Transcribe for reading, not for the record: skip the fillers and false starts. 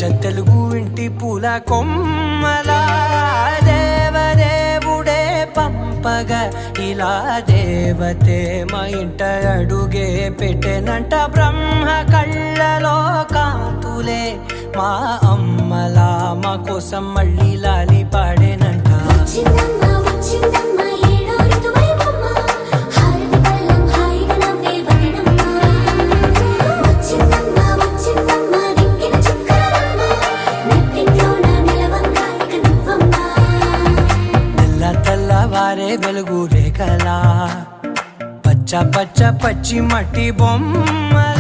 తెలుగు ఇంటి పూల కొమ్మలా దేవదేవుడే పంపగా ఇలా దేవతే మా ఇంట అడుగే పెట్టెనంట బ్రహ్మ కళ్ళలో కాంతులే మా అమ్మలా మా కోసం మళ్ళీ లాలి పాడేనంట వారే వెలుగు రేఖలా పచ్చ పచ్చి మట్టి బొమ్మ